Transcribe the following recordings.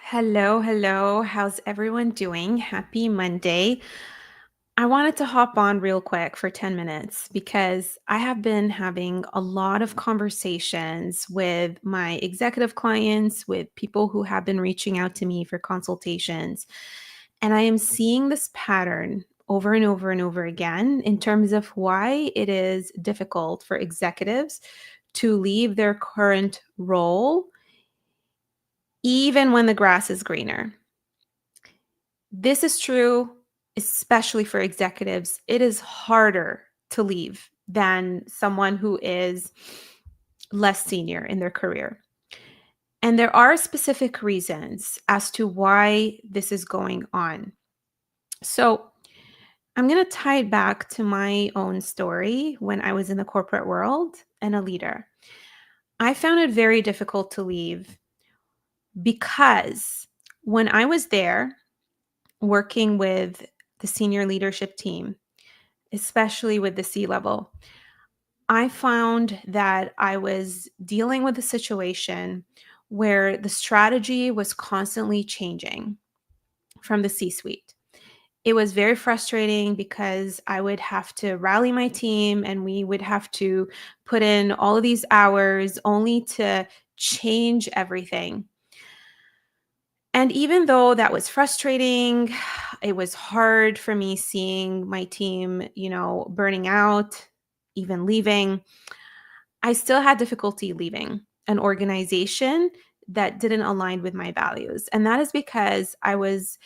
Hello, hello. How's everyone doing? Happy Monday. I wanted to hop on real quick for 10 minutes because I have been having a lot of conversations with my executive clients, with people who have been reaching out to me for consultations. And I am seeing this pattern over and over and over again in terms of why it is difficult for executives to leave their current role, even when the grass is greener. This is true, especially for executives. It is harder to leave than someone who is less senior in their career. And there are specific reasons as to why this is going on. So I'm going to tie it back to my own story when I was in the corporate world and a leader. I found it very difficult to leave because when I was there working with the senior leadership team, especially with the C-level, I found that I was dealing with a situation where the strategy was constantly changing from the C-suite. It was very frustrating because I would have to rally my team and we would have to put in all of these hours only to change everything. And even though that was frustrating, it was hard for me seeing my team, burning out, even leaving. I still had difficulty leaving an organization that didn't align with my values. And that is because I was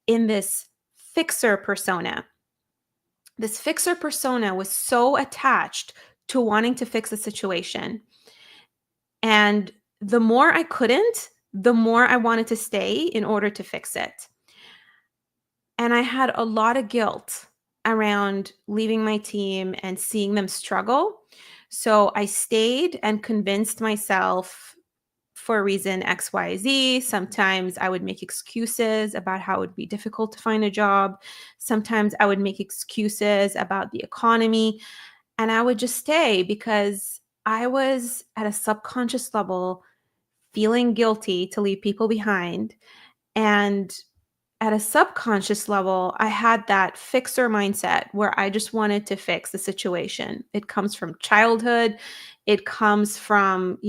in this fixer persona. This fixer persona was so attached to wanting to fix a situation. And the more I couldn't, the more I wanted to stay in order to fix it. And I had a lot of guilt around leaving my team and seeing them struggle. So I stayed and convinced myself for reason X, Y, Z. Sometimes I would make excuses about how it would be difficult to find a job. Sometimes I would make excuses about the economy. And I would just stay because I was at a subconscious level feeling guilty to leave people behind. And at a subconscious level, I had that fixer mindset where I just wanted to fix the situation. It comes from childhood. It comes from,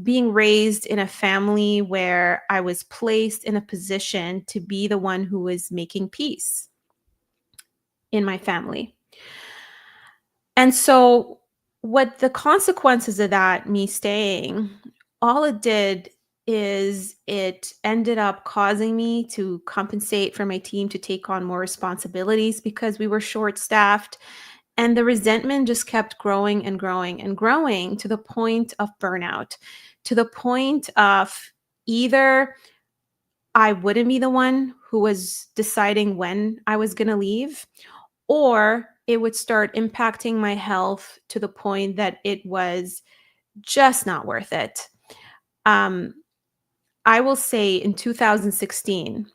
being raised in a family where I was placed in a position to be the one who was making peace in my family. And so, what the consequences of that, me staying, all it did is it ended up causing me to compensate for my team to take on more responsibilities because we were short staffed. And the resentment just kept growing and growing and growing to the point of burnout, to the point of either I wouldn't be the one who was deciding when I was going to leave, or it would start impacting my health to the point that it was just not worth it. Um, I will say in 2016,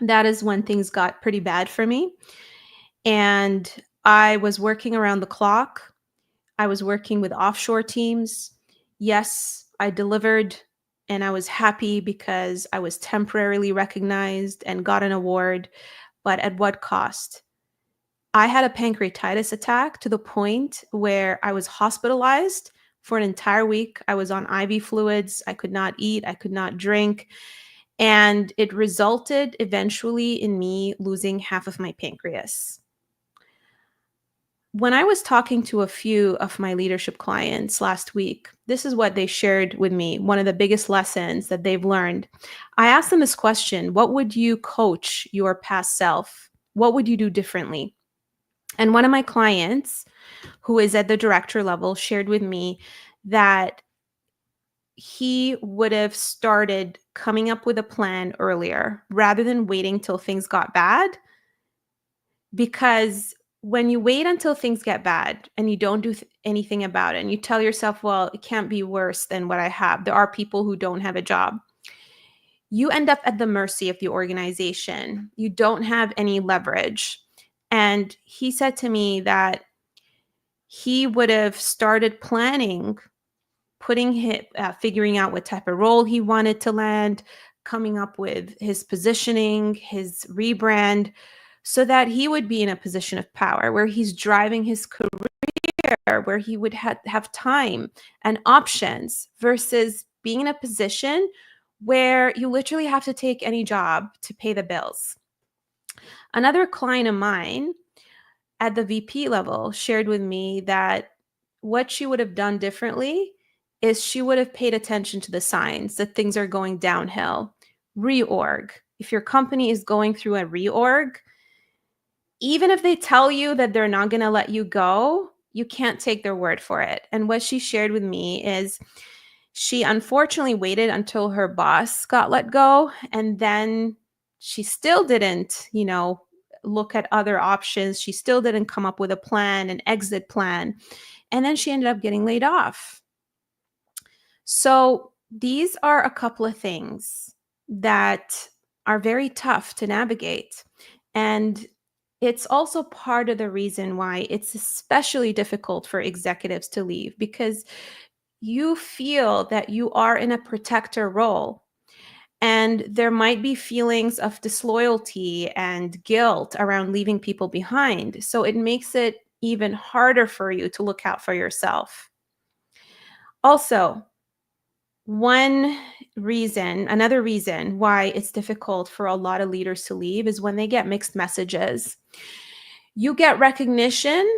that is when things got pretty bad for me. And I was working around the clock. I was working with offshore teams. Yes, I delivered and I was happy because I was temporarily recognized and got an award. But at what cost? I had a pancreatitis attack to the point where I was hospitalized for an entire week. I was on IV fluids. I could not eat. I could not drink. And it resulted eventually in me losing half of my pancreas. When I was talking to a few of my leadership clients last week, this is what they shared with me. One of the biggest lessons that they've learned. I asked them this question: what would you coach your past self? What would you do differently? And one of my clients, who is at the director level, shared with me that he would have started coming up with a plan earlier rather than waiting till things got bad. Because when you wait until things get bad and you don't do anything about it, and you tell yourself, well, it can't be worse than what I have, there are people who don't have a job, you end up at the mercy of the organization. You don't have any leverage. And he said to me that he would have started planning figuring out what type of role he wanted to land, coming up with his positioning, his rebrand, so that he would be in a position of power where he's driving his career, where he would have time and options versus being in a position where you literally have to take any job to pay the bills. Another client of mine at the VP level shared with me that what she would have done differently is she would have paid attention to the signs that things are going downhill. Reorg. If your company is going through a reorg, even if they tell you that they're not going to let you go, you can't take their word for it. And what she shared with me is she unfortunately waited until her boss got let go, and then she still didn't, look at other options. She still didn't come up with a plan, an exit plan. And then she ended up getting laid off. So these are a couple of things that are very tough to navigate. And it's also part of the reason why it's especially difficult for executives to leave, because you feel that you are in a protector role. And there might be feelings of disloyalty and guilt around leaving people behind. So it makes it even harder for you to look out for yourself. Also, another reason why it's difficult for a lot of leaders to leave is when they get mixed messages. You get recognition,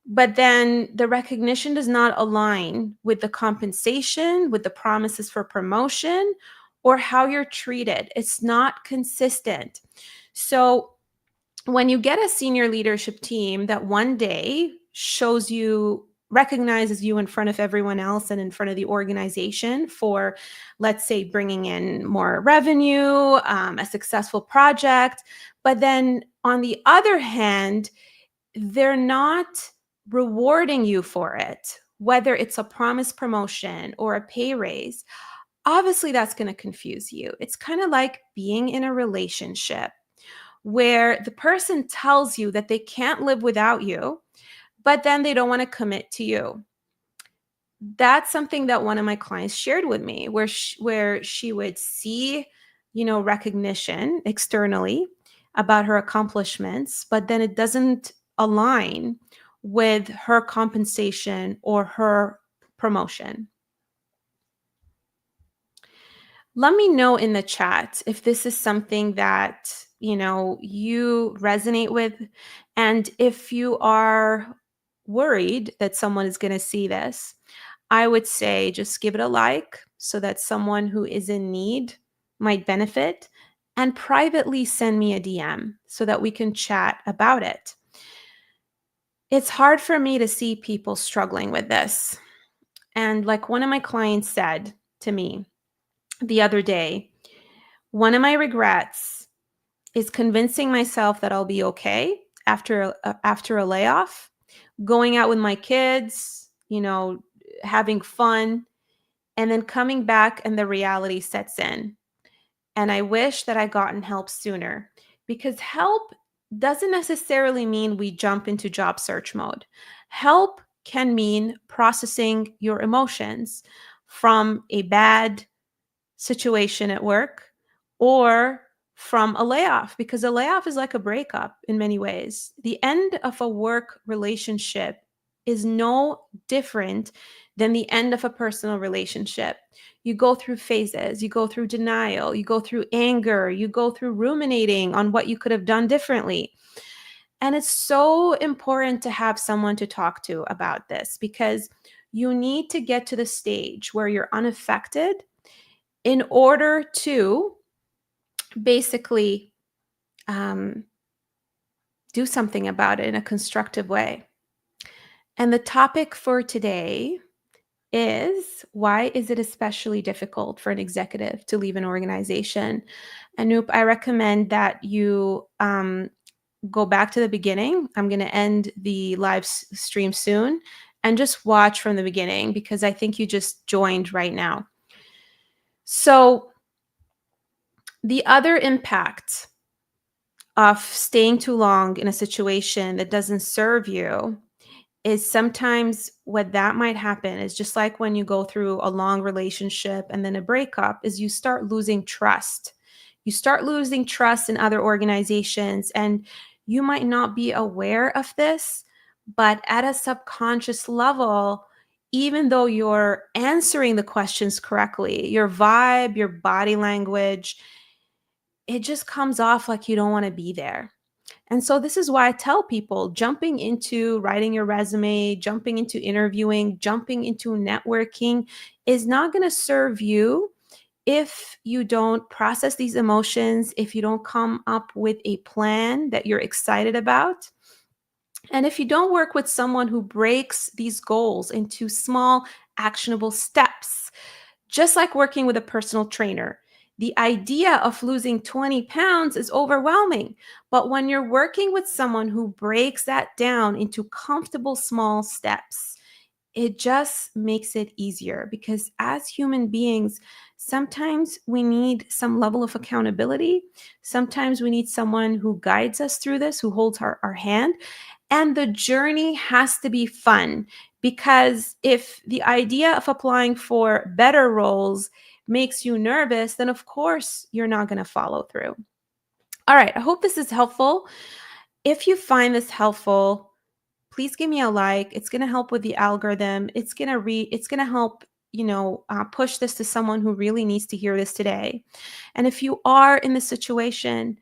but then the recognition does not align with the compensation, with the promises for promotion, or how you're treated. It's not consistent. So when you get a senior leadership team that one day recognizes you in front of everyone else and in front of the organization for, let's say, bringing in more revenue, a successful project, but then on the other hand, they're not rewarding you for it, whether it's a promised promotion or a pay raise, obviously that's going to confuse you. It's kind of like being in a relationship where the person tells you that they can't live without you, but then they don't want to commit to you. That's something that one of my clients shared with me, where she would see, recognition externally about her accomplishments, but then it doesn't align with her compensation or her promotion. Let me know in the chat if this is something that, you resonate with, and if you are worried that someone is going to see this. I would say just give it a like so that someone who is in need might benefit, and privately send me a DM so that we can chat about it. It's hard for me to see people struggling with this. And like one of my clients said to me the other day, one of my regrets is convincing myself that I'll be okay after a layoff, going out with my kids, having fun, and then coming back and the reality sets in. And I wish that I gotten help sooner, because help doesn't necessarily mean we jump into job search mode. Help can mean processing your emotions from a bad situation at work or from a layoff, because a layoff is like a breakup in many ways. The end of a work relationship is no different than the end of a personal relationship. You go through phases, you go through denial, you go through anger, you go through ruminating on what you could have done differently. And it's so important to have someone to talk to about this, because you need to get to the stage where you're unaffected in order to basically do something about it in a constructive way. And the topic for today is, why is it especially difficult for an executive to leave an organization? Anoop, I recommend that you go back to the beginning. I'm going to end the live stream soon and just watch from the beginning, because I think you just joined right now. So the other impact of staying too long in a situation that doesn't serve you is sometimes what that might happen is just like when you go through a long relationship and then a breakup, is you start losing trust. You start losing trust in other organizations, and you might not be aware of this, but at a subconscious level, even though you're answering the questions correctly, your vibe, your body language, it just comes off like you don't want to be there. And so this is why I tell people, jumping into writing your resume, jumping into interviewing, jumping into networking is not going to serve you if you don't process these emotions, if you don't come up with a plan that you're excited about, and if you don't work with someone who breaks these goals into small, actionable steps. Just like working with a personal trainer. The idea of losing 20 pounds is overwhelming. But when you're working with someone who breaks that down into comfortable small steps, it just makes it easier, because as human beings, sometimes we need some level of accountability. Sometimes we need someone who guides us through this, who holds our hand. And the journey has to be fun, because if the idea of applying for better roles makes you nervous, then of course you're not going to follow through. All right, I hope this is helpful. If you find this helpful, please give me a like. It's going to help with the algorithm. It's going to help, push this to someone who really needs to hear this today. And if you are in this situation,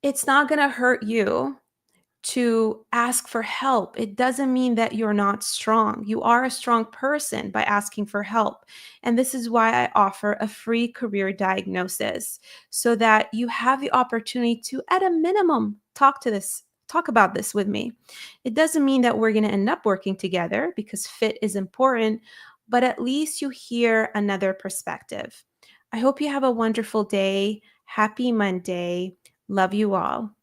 it's not going to hurt you to ask for help. It doesn't mean that you're not strong. You are a strong person by asking for help. And this is why I offer a free career diagnosis, so that you have the opportunity to, at a minimum, talk about this with me. It doesn't mean that we're going to end up working together, because fit is important, but at least you hear another perspective. I hope you have a wonderful day. Happy Monday. Love you all.